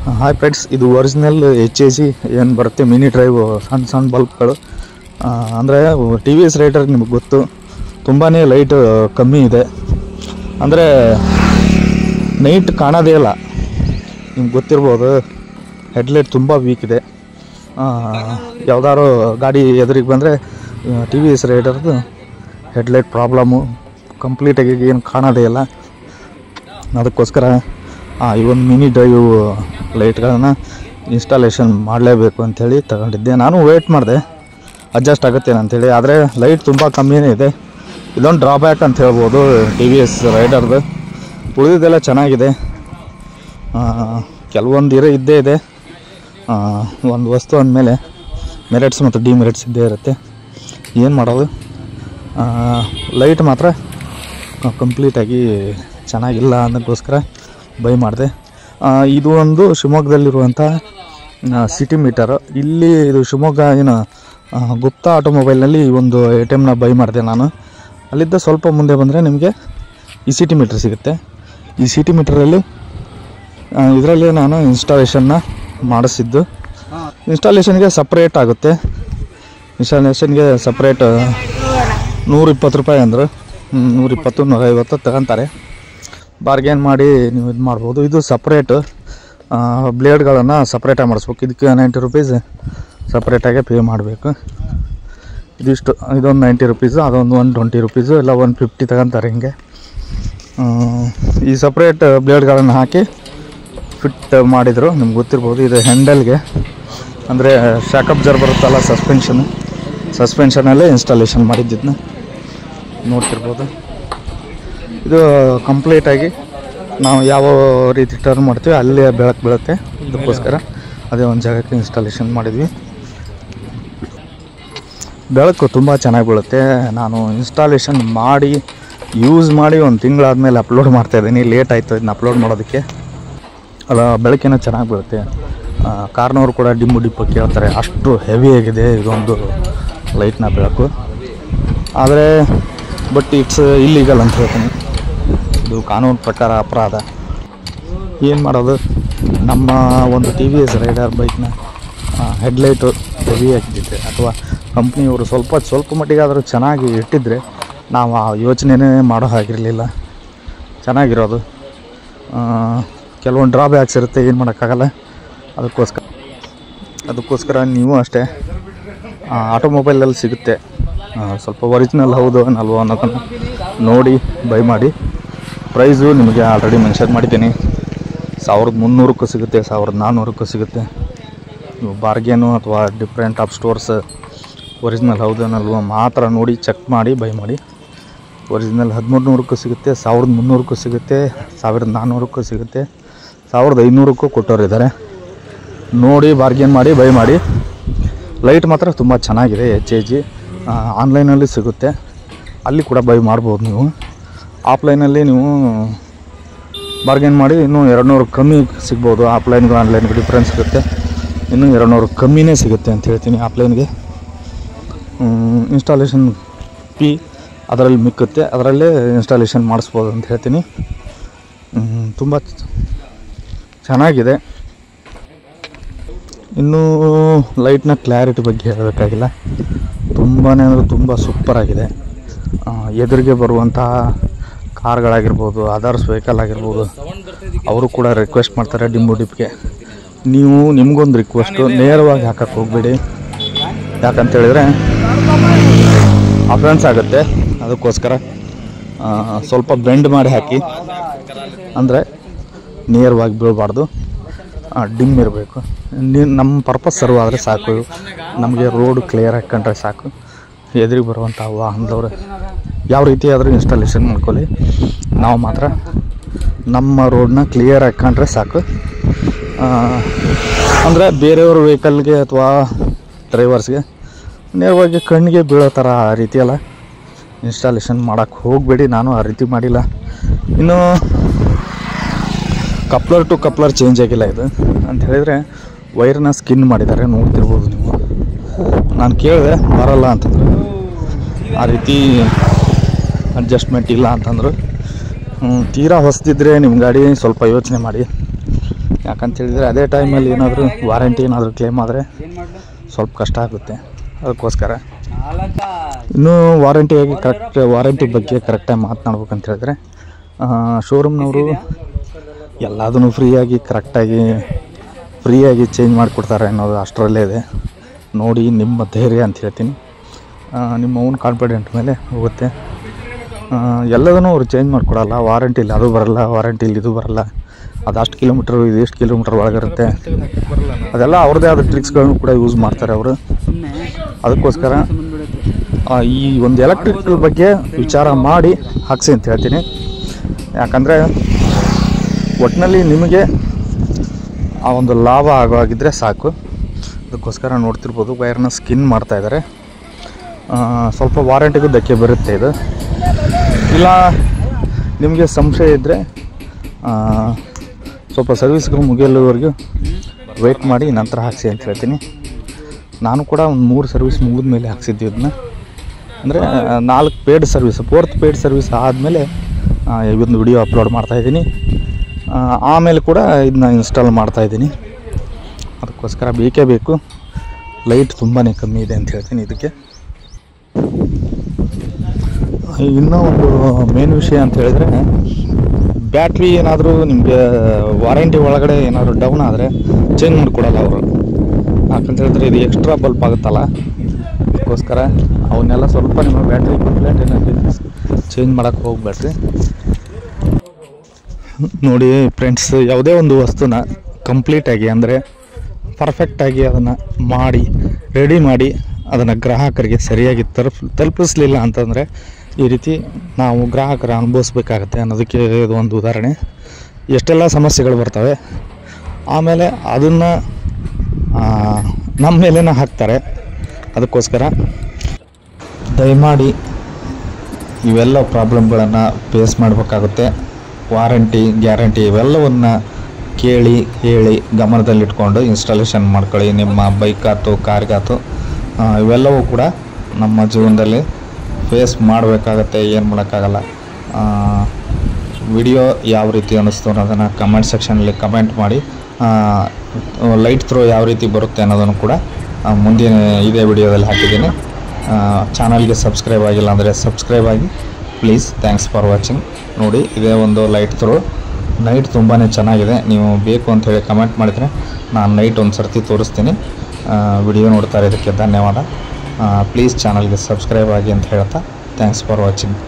Hi friends, ಇದು original HAG ಏನು ಬರುತ್ತೆ ಮಿನಿ ಡ್ರೈವ್ ಸಣ್ಣ ಬಲ್ಬ್ಗಳು. ಅಂದರೆ ಟಿ ವಿ ಎಸ್ ರೈಡರ್ ನಿಮಗೆ ಗೊತ್ತು, ತುಂಬಾ ಲೈಟ್ ಕಮ್ಮಿ ಇದೆ. ಅಂದರೆ ನೈಟ್ ಕಾಣೋದೇ ಇಲ್ಲ, ನಿಮ್ಗೆ ಗೊತ್ತಿರ್ಬೋದು. ಹೆಡ್ಲೈಟ್ ತುಂಬ ವೀಕ್ ಇದೆ. ಯಾವ್ದಾದ್ರು ಗಾಡಿ ಎದುರಿಗೆ ಬಂದರೆ ಟಿ ವಿ ಎಸ್ ರೈಡರ್ದು ಹೆಡ್ಲೈಟ್ ಪ್ರಾಬ್ಲಮ್ಮು ಕಂಪ್ಲೀಟಾಗಿ ಏನು ಕಾಣೋದೇ ಇಲ್ಲ. ಅದಕ್ಕೋಸ್ಕರ ಈ ಒಂದು ಮಿನಿ ಡ್ರೈವ್ ಲೈಟ್ಗಳನ್ನು ಇನ್ಸ್ಟಾಲೇಷನ್ ಮಾಡಲೇಬೇಕು ಅಂಥೇಳಿ ತಗೊಂಡಿದ್ದೆ. ನಾನು ವೇಟ್ ಮಾಡಿದೆ ಅಡ್ಜಸ್ಟ್ ಆಗುತ್ತೆ ಅಂಥೇಳಿ, ಆದರೆ ಲೈಟ್ ತುಂಬ ಕಮ್ಮಿನೇ ಇದೆ. ಇದೊಂದು ಡ್ರಾಬ್ಯಾಕ್ ಅಂತ ಹೇಳ್ಬೋದು ಟಿ ವಿ ಎಸ್ ರೈಡರ್ದು. ಉಳಿದಿದ್ದೆಲ್ಲ ಚೆನ್ನಾಗಿದೆ. ಕೆಲವೊಂದು ಇದ್ದೇ ಇದೆ. ಒಂದು ವಸ್ತು ಅಂದಮೇಲೆ ಮೆರಿಟ್ಸ್ ಮತ್ತು ಡಿಮೆರಿಟ್ಸ್ ಇದ್ದೇ ಇರುತ್ತೆ. ಏನು ಮಾಡೋದು, ಲೈಟ್ ಮಾತ್ರ ಕಂಪ್ಲೀಟಾಗಿ ಚೆನ್ನಾಗಿಲ್ಲ ಅನ್ನೋಕ್ಕೋಸ್ಕರ ಬೈ ಮಾಡಿದೆ. ಇದು ಒಂದು ಶಿವಮೊಗ್ಗದಲ್ಲಿರುವಂಥ ಸಿಟಿ ಮೀಟರ್. ಇಲ್ಲಿ ಇದು ಶಿವಮೊಗ್ಗ ಏನು ಗುಪ್ತಾ ಆಟೋಮೊಬೈಲ್ನಲ್ಲಿ ಒಂದು ಐಟಮ್ನ ಬೈ ಮಾಡಿದೆ ನಾನು. ಅಲ್ಲಿದ್ದ ಸ್ವಲ್ಪ ಮುಂದೆ ಬಂದರೆ ನಿಮಗೆ ಈ ಸಿಟಿ ಮೀಟರ್ ಸಿಗುತ್ತೆ. ಈ ಸಿಟಿ ಮೀಟರಲ್ಲಿ ಇದರಲ್ಲಿ ನಾನು ಇನ್ಸ್ಟಾಲೇಷನ್ನ ಮಾಡಿಸಿದ್ದು. ಇನ್ಸ್ಟಾಲೇಷನ್ಗೆ ಸಪ್ರೇಟ್ ಆಗುತ್ತೆ. ಇನ್ಸ್ಟಾಲೇಷನ್ಗೆ ಸಪ್ರೇಟ್ 120 ರೂಪಾಯಿ ಅಂದ್ರೆ 120, 150 ತಗೊತಾರೆ. ಬಾರ್ಗೇನ್ ಮಾಡಿ ನೀವು ಇದು ಮಾಡ್ಬೋದು. ಇದು ಸಪ್ರೇಟು ಬ್ಲೇಡ್ಗಳನ್ನು ಸಪ್ರೇಟಾಗಿ ಮಾಡಿಸ್ಬೇಕು. ಇದಕ್ಕೆ 90 ರೂಪೀಸ್ ಸಪ್ರೇಟಾಗೆ ಪೇ ಮಾಡಬೇಕು. ಇದಿಷ್ಟು, ಇದೊಂದು 90 ರೂಪೀಸು, ಅದೊಂದು 120 ರೂಪೀಸು, ಇಲ್ಲ 150 ತಗೊತಾರೆ. ಹಿಂಗೆ ಈ ಸಪ್ರೇಟ್ ಬ್ಲೇಡ್ಗಳನ್ನು ಹಾಕಿ ಫಿಟ್ ಮಾಡಿದರು. ನಿಮ್ಗೆ ಗೊತ್ತಿರ್ಬೋದು. ಇದು ಹ್ಯಾಂಡಲ್ಗೆ ಅಂದರೆ ಶಾಕ್ ಅಬ್ಸರ್ವರ್ ಬರುತ್ತಲ್ಲ, ಸಸ್ಪೆನ್ಷನಲ್ಲೇ ಇನ್ಸ್ಟಾಲೇಷನ್ ಮಾಡಿದ್ದನ್ನ ನೋಡ್ತಿರ್ಬೋದು. ಇದು ಕಂಪ್ಲೀಟಾಗಿ ನಾವು ಯಾವ ರೀತಿ ಟರ್ನ್ ಮಾಡ್ತೀವಿ ಅಲ್ಲೇ ಬೆಳಕು ಬೀಳುತ್ತೆ. ಇದಕ್ಕೋಸ್ಕರ ಅದೇ ಒಂದು ಜಾಗಕ್ಕೆ ಇನ್ಸ್ಟಾಲೇಷನ್ ಮಾಡಿದ್ವಿ. ಬೆಳಕು ತುಂಬ ಚೆನ್ನಾಗಿ ಬೀಳುತ್ತೆ. ನಾನು ಇನ್ಸ್ಟಾಲೇಷನ್ ಮಾಡಿ ಯೂಸ್ ಮಾಡಿ ಒಂದು ತಿಂಗಳಾದಮೇಲೆ ಅಪ್ಲೋಡ್ ಮಾಡ್ತಾಯಿದ್ದೀನಿ. ಲೇಟ್ ಆಯಿತು ಇದನ್ನ ಅಪ್ಲೋಡ್ ಮಾಡೋದಕ್ಕೆ. ಅಲ್ಲ, ಬೆಳಕೇನೋ ಚೆನ್ನಾಗಿ ಬೀಳುತ್ತೆ. ಕಾರ್ನವರು ಕೂಡ ಡಿಪ್ಪು ಕೇಳ್ತಾರೆ, ಅಷ್ಟು ಹೆವಿ ಆಗಿದೆ ಇದೊಂದು ಲೈಟ್ನ ಬೆಳಕು. ಆದರೆ ಬಟ್ ಇಟ್ಸ್ ಇಲ್ಲೀಗಲ್ ಅಂತ ಹೇಳ್ತೀನಿ. ಇದು ಕಾನೂನು ಪ್ರಕಾರ ಅಪರಾಧ. ಏನು ಮಾಡೋದು, ನಮ್ಮ ಒಂದು ಟಿ ವಿ ಎಸ್ ರೈಡರ್ ಬೈಕ್ನ ಹೆಡ್ಲೈಟು ಹೆವಿ ಆಗಿದ್ದಿದೆ, ಅಥವಾ ಕಂಪ್ನಿಯವರು ಸ್ವಲ್ಪ ಮಟ್ಟಿಗಾದರೂ ಚೆನ್ನಾಗಿ ಇಟ್ಟಿದ್ದರೆ ನಾವು ಆ ಯೋಚನೆನೇ ಮಾಡೋ ಹಾಗಿರಲಿಲ್ಲ. ಚೆನ್ನಾಗಿರೋದು. ಕೆಲವೊಂದು ಡ್ರಾಬ್ಯಾಕ್ಸ್ ಇರುತ್ತೆ, ಏನು ಮಾಡೋಕ್ಕಾಗಲ್ಲ. ಅದಕ್ಕೋಸ್ಕರ ನೀವು ಅಷ್ಟೇ ಆಟೋಮೊಬೈಲಲ್ಲಿ ಸಿಗುತ್ತೆ. ಸ್ವಲ್ಪ ಒರಿಜಿನಲ್ ಹೌದು ಅಲ್ವೋ ಅನ್ನೋದನ್ನು ನೋಡಿ ಬೈ ಮಾಡಿ. ಪ್ರೈಸು ನಿಮಗೆ ಆಲ್ರೆಡಿ ಮೆನ್ಷನ್ ಮಾಡಿದ್ದೀನಿ. 1300ಕ್ಕೂ ಸಿಗುತ್ತೆ, 1400ಕ್ಕೂ ಸಿಗುತ್ತೆ. ನೀವು ಬಾರ್ಗೇನು ಅಥವಾ ಡಿಫ್ರೆಂಟ್ ಆಫ್ ಸ್ಟೋರ್ಸ್ ಒರಿಜಿನಲ್ ಹೌದೇನಲ್ವೋ ಮಾತ್ರ ನೋಡಿ ಚೆಕ್ ಮಾಡಿ ಬೈ ಮಾಡಿ. ಒರಿಜಿನಲ್ 1300ಕ್ಕೂ ಸಿಗುತ್ತೆ, 1300ಕ್ಕೂ ಸಿಗುತ್ತೆ, 1400ಕ್ಕೂ ಸಿಗುತ್ತೆ, 1500ಕ್ಕೂ ಕೊಟ್ಟೋರಿದ್ದಾರೆ. ನೋಡಿ ಬಾರ್ಗೇನ್ ಮಾಡಿ ಬೈ ಮಾಡಿ. ಲೈಟ್ ಮಾತ್ರ ತುಂಬ ಚೆನ್ನಾಗಿದೆ. HAG ಆನ್ಲೈನಲ್ಲಿ ಸಿಗುತ್ತೆ, ಅಲ್ಲಿ ಕೂಡ ಬೈ ಮಾಡ್ಬೋದು ನೀವು. ಆಫ್ಲೈನಲ್ಲಿ ನೀವು ಬಾರ್ಗೇನ್ ಮಾಡಿ ಇನ್ನೂ 200 ಕಮ್ಮಿ ಸಿಗ್ಬೋದು. ಆಫ್ಲೈನ್ಗೂ ಆನ್ಲೈನ್ಗೂ ಡಿಫ್ರೆನ್ಸ್ ಇರುತ್ತೆ. ಇನ್ನೂ 200 ಕಮ್ಮಿನೇ ಸಿಗುತ್ತೆ ಅಂತ ಹೇಳ್ತೀನಿ ಆಫ್ಲೈನ್ಗೆ. ಇನ್ಸ್ಟಾಲೇಷನ್ ಫೀ ಅದರಲ್ಲಿ ಮಿಕ್ಕುತ್ತೆ, ಅದರಲ್ಲೇ ಇನ್ಸ್ಟಾಲೇಷನ್ ಮಾಡಿಸ್ಬೋದು ಅಂತ ಹೇಳ್ತೀನಿ. ತುಂಬ ಚೆನ್ನಾಗಿದೆ. ಇನ್ನೂ ಲೈಟ್ನ ಕ್ಲಾರಿಟಿ ಬಗ್ಗೆ ಹೇಳಬೇಕಾಗಿಲ್ಲ. ತುಂಬಾ ಅಂದರೆ ತುಂಬ ಸೂಪರಾಗಿದೆ. ಎದುರಿಗೆ ಬರುವಂತಹ ಕಾರ್ಗಳಾಗಿರ್ಬೋದು, ಅದರ್ಸ್ ವೆಹಿಕಲ್ ಆಗಿರ್ಬೋದು, ಅವರು ಕೂಡ ರಿಕ್ವೆಸ್ಟ್ ಮಾಡ್ತಾರೆ ಡಿಪ್ಗೆ. ನೀವು ನಿಮಗೊಂದು ರಿಕ್ವೆಸ್ಟು, ನೇರವಾಗಿ ಹಾಕಕ್ಕೆ ಹೋಗಬೇಡಿ. ಯಾಕಂತೇಳಿದರೆ ಅಫೆನ್ಸ್ ಆಗುತ್ತೆ. ಅದಕ್ಕೋಸ್ಕರ ಸ್ವಲ್ಪ ಬೆಂಡ್ ಮಾಡಿ ಹಾಕಿ, ಅಂದರೆ ನೇರವಾಗಿ ಬೀಳಬಾರ್ದು, ಡಿಮ್ ಇರಬೇಕು. ನಮ್ಮ ಪರ್ಪಸ್ ಸರ್ವ್ ಆದರೆ ಸಾಕು. ನಮಗೆ ರೋಡ್ ಕ್ಲಿಯರ್ ಹಾಕ್ಕೊಂಡ್ರೆ ಸಾಕು. ಎದುರಿಗೆ ಬರುವಂಥ ವಾಹನದವ್ರು ಯಾವ ರೀತಿ ಆದರೂ ಇನ್ಸ್ಟಾಲೇಷನ್ ಮಾಡ್ಕೊಳ್ಳಿ. ನಾವು ಮಾತ್ರ ನಮ್ಮ ರೋಡನ್ನ ಕ್ಲಿಯರ್ ಹಾಕ್ಕೊಂಡ್ರೆ ಸಾಕು. ಅಂದರೆ ಬೇರೆಯವ್ರ ವೆಹಿಕಲ್ಗೆ ಅಥವಾ ಡ್ರೈವರ್ಸ್ಗೆ ನೇರವಾಗಿ ಕಣ್ಣಿಗೆ ಬೀಳೋ ಥರ ಆ ರೀತಿಯೆಲ್ಲ ಇನ್ಸ್ಟಾಲೇಷನ್ ಮಾಡೋಕ್ಕೆ ಹೋಗಬೇಡಿ. ನಾನು ಆ ರೀತಿ ಮಾಡಿಲ್ಲ. ಇನ್ನು ಕಪ್ಲರ್ ಟು ಕಪ್ಲರ್ ಚೇಂಜ್ ಆಗಿಲ್ಲ ಇದು ಅಂತ ಹೇಳಿದರೆ, ವೈರ್ನ ಸ್ಕಿನ್ ಮಾಡಿದ್ದಾರೆ, ನೋಡ್ತಿರ್ಬೋದು ನೀವು. ನಾನು ಕೇಳಿದೆ, ಬರಲ್ಲ ಅಂತಂದರು. ಆ ರೀತಿ ಅಡ್ಜಸ್ಟ್ಮೆಂಟ್ ಇಲ್ಲ ಅಂತಂದರು. ತೀರಾ ಹೊಸದಿದ್ದರೆ ನಿಮ್ಮ ಗಾಡಿ ಸ್ವಲ್ಪ ಯೋಚನೆ ಮಾಡಿ. ಯಾಕಂತ ಹೇಳಿದರೆ ಅದೇ ಟೈಮಲ್ಲಿ ಏನಾದರೂ ವಾರಂಟಿ ಏನಾದರೂ ಕ್ಲೇಮ್ ಆದರೆ ಸ್ವಲ್ಪ ಕಷ್ಟ ಆಗುತ್ತೆ. ಅದಕ್ಕೋಸ್ಕರ ಇನ್ನೂ ವಾರಂಟಿ ಬಗ್ಗೆ ಕರೆಕ್ಟಾಗಿ ಮಾತನಾಡ್ಬೇಕಂತ ಹೇಳಿದ್ರೆ ಶೋರೂಮ್ನವರು ಎಲ್ಲದನ್ನು ಫ್ರೀಯಾಗಿ ಚೇಂಜ್ ಮಾಡಿಕೊಡ್ತಾರೆ ಅನ್ನೋದು ಅಷ್ಟರಲ್ಲೇ ಇದೆ. ನೋಡಿ ನಿಮ್ಮ ಧೈರ್ಯ ಅಂತ ಹೇಳ್ತೀನಿ. ನಿಮ್ಮ ಓನ್ ಕಾನ್ಫಿಡೆಂಟ್ ಮೇಲೆ ಹೋಗುತ್ತೆ. ಎಲ್ಲದನ್ನೂ ಅವರು ಚೇಂಜ್ ಮಾಡಿಕೊಡಲ್ಲ. ವಾರಂಟಿಲಿ ಅದು ಬರಲ್ಲ, ವಾರಂಟಿಲಿ ಇದು ಬರಲ್ಲ, ಅದಷ್ಟು ಕಿಲೋಮೀಟ್ರು ಇದು ಎಷ್ಟು ಕಿಲೋಮೀಟ್ರ್ ಒಳಗಿರುತ್ತೆ, ಅದೆಲ್ಲ ಅವ್ರದ್ದೇ ಆದ ಟ್ರಿಕ್ಸ್ಗಳನ್ನು ಕೂಡ ಯೂಸ್ ಮಾಡ್ತಾರೆ ಅವರು. ಅದಕ್ಕೋಸ್ಕರ ಈ ಒಂದು ಎಲೆಕ್ಟ್ರಿಕಲ್ ಬಗ್ಗೆ ವಿಚಾರ ಮಾಡಿ ಹಾಕ್ಸಿ ಅಂತ ಹೇಳ್ತೀನಿ. ಯಾಕಂದರೆ ಒಟ್ಟಿನಲ್ಲಿ ನಿಮಗೆ ಆ ಒಂದು ಲಾಭ ಆಗಿದ್ದರೆ ಸಾಕು. ಅದಕ್ಕೋಸ್ಕರ ನೋಡ್ತಿರ್ಬೋದು ವೈರ್ನ ಸ್ಕಿನ್ ಮಾಡ್ತಾಯಿದ್ದಾರೆ. ಸ್ವಲ್ಪ ವಾರಂಟಿಗೂ ಧಕ್ಕೆ ಬರುತ್ತೆ ಇದು. ಇಲ್ಲ ನಿಮಗೆ ಸಂಶಯ ಇದ್ದರೆ ಸ್ವಲ್ಪ ಸರ್ವಿಸ್ಗಳು ಮುಗಿಯಲ್ಲವರೆಗೂ ವೆಯ್ಟ್ ಮಾಡಿ ನಂತರ ಹಾಕ್ಸಿ ಅಂತ ಹೇಳ್ತೀನಿ. ನಾನು ಕೂಡ ಒಂದು 3 ಸರ್ವಿಸ್ ಮುಗಿದ ಮೇಲೆ ಹಾಕ್ಸಿದ್ದೆ ಇದನ್ನ. ಅಂದರೆ 4 paid service, 4th paid service ಆದಮೇಲೆ ಇದೊಂದು ವಿಡಿಯೋ ಅಪ್ಲೋಡ್ ಮಾಡ್ತಾಯಿದ್ದೀನಿ. ಆಮೇಲೆ ಕೂಡ ಇದನ್ನ ಇನ್ಸ್ಟಾಲ್ ಮಾಡ್ತಾಯಿದ್ದೀನಿ. ಅದಕ್ಕೋಸ್ಕರ ಬೇಕೇ ಬೇಕು. ಲೈಟ್ ತುಂಬಾ ಕಮ್ಮಿ ಇದೆ ಅಂತ ಹೇಳ್ತೀನಿ ಇದಕ್ಕೆ. ಇನ್ನೂ ಒಂದು ಮೇನ್ ವಿಷಯ ಅಂತ ಹೇಳಿದರೆ, ಬ್ಯಾಟ್ರಿ ಏನಾದರೂ ನಿಮಗೆ ವಾರಂಟಿ ಒಳಗಡೆ ಏನಾದರೂ ಡೌನ್ ಆದರೆ ಚೇಂಜ್ ಮಾಡಿಕೊಡಲ್ಲ ಅವರು. ಯಾಕಂತ ಹೇಳಿದ್ರೆ ಇದು ಎಕ್ಸ್ಟ್ರಾ ಬಲ್ಪ್ ಆಗುತ್ತಲ್ಲ, ಅದಕ್ಕೋಸ್ಕರ ಅವನ್ನೆಲ್ಲ ಸ್ವಲ್ಪ ನಿಮ್ಮ ಬ್ಯಾಟ್ರಿ ಕಂಪ್ಲೇಂಟ್ ಏನಾದರೂ ಚೇಂಜ್ ಮಾಡೋಕ್ಕೆ ಹೋಗ್ಬೇಡ್ರಿ. ನೋಡಿ ಫ್ರೆಂಡ್ಸ್, ಯಾವುದೇ ಒಂದು ವಸ್ತುನ ಕಂಪ್ಲೀಟಾಗಿ ಅಂದರೆ ಪರ್ಫೆಕ್ಟಾಗಿ ಅದನ್ನು ರೆಡಿ ಮಾಡಿ ಅದನ್ನು ಗ್ರಾಹಕರಿಗೆ ಸರಿಯಾಗಿ ತಲುಪಿಸಲಿಲ್ಲ ಅಂತಂದರೆ ಈ ರೀತಿ ನಾವು ಗ್ರಾಹಕರ ಅನುಭವಿಸ್ಬೇಕಾಗತ್ತೆ ಅನ್ನೋದಕ್ಕೆ ಇದು ಒಂದು ಉದಾಹರಣೆ. ಎಷ್ಟೆಲ್ಲ ಸಮಸ್ಯೆಗಳು ಬರ್ತವೆ, ಆಮೇಲೆ ಅದನ್ನು ನಮ್ಮ ಮೇಲೇ ಹಾಕ್ತಾರೆ. ಅದಕ್ಕೋಸ್ಕರ ದಯಮಾಡಿ ಇವೆಲ್ಲ ಪ್ರಾಬ್ಲಮ್ಗಳನ್ನು ಫೇಸ್ ಮಾಡಬೇಕಾಗುತ್ತೆ. ವಾರಂಟಿ, ಗ್ಯಾರಂಟಿ ಇವೆಲ್ಲವನ್ನು ಕೇಳಿ ಹೇಳಿ ಗಮನದಲ್ಲಿಟ್ಕೊಂಡು ಇನ್ಸ್ಟಾಲೇಷನ್ ಮಾಡ್ಕೊಳ್ಳಿ. ನಿಮ್ಮ ಬೈಕಾಯ್ತು, ಕಾರ್ಗಾಯ್ತು, ಇವೆಲ್ಲವೂ ಕೂಡ ನಮ್ಮ ಜೀವನದಲ್ಲಿ ಫೇಸ್ ಮಾಡಬೇಕಾಗತ್ತೆ. ಏನು ಮಾಡೋಕ್ಕಾಗಲ್ಲ. ವಿಡಿಯೋ ಯಾವ ರೀತಿ ಅನ್ನಿಸ್ತು ಅನ್ನೋದನ್ನು ಕಮೆಂಟ್ ಸೆಕ್ಷನಲ್ಲಿ ಕಮೆಂಟ್ ಮಾಡಿ. ಲೈಟ್ ಥ್ರೋ ಯಾವ ರೀತಿ ಬರುತ್ತೆ ಅನ್ನೋದನ್ನು ಕೂಡ ಮುಂದಿನ ಇದೇ ವಿಡಿಯೋದಲ್ಲಿ ಹಾಕಿದ್ದೀನಿ. ಚಾನಲ್ಗೆ ಸಬ್ಸ್ಕ್ರೈಬ್ ಆಗಿಲ್ಲ ಅಂದರೆ ಸಬ್ಸ್ಕ್ರೈಬ್ ಆಗಿ ಪ್ಲೀಸ್. Thanks for watching. ನೋಡಿ, ಇದೇ ಒಂದು ಲೈಟ್ ಥ್ರೋ. ನೈಟ್ ತುಂಬಾ ಚೆನ್ನಾಗಿದೆ. ನೀವು ಬೇಕು ಅಂಥೇಳಿ ಕಮೆಂಟ್ ಮಾಡಿದರೆ ನಾನು ನೈಟ್ ಒಂದು ಸರ್ತಿ ತೋರಿಸ್ತೀನಿ. ವಿಡಿಯೋ ನೋಡ್ತಾ ಇರೋದಕ್ಕೆ ಧನ್ಯವಾದ. ಪ್ಲೀಸ್ ಚಾನಲ್ಗೆ ಸಬ್ಸ್ಕ್ರೈಬ್ ಆಗಿ ಅಂತ ಹೇಳ್ತಾ ಥ್ಯಾಂಕ್ಸ್ ಫಾರ್ ವಾಚಿಂಗ್.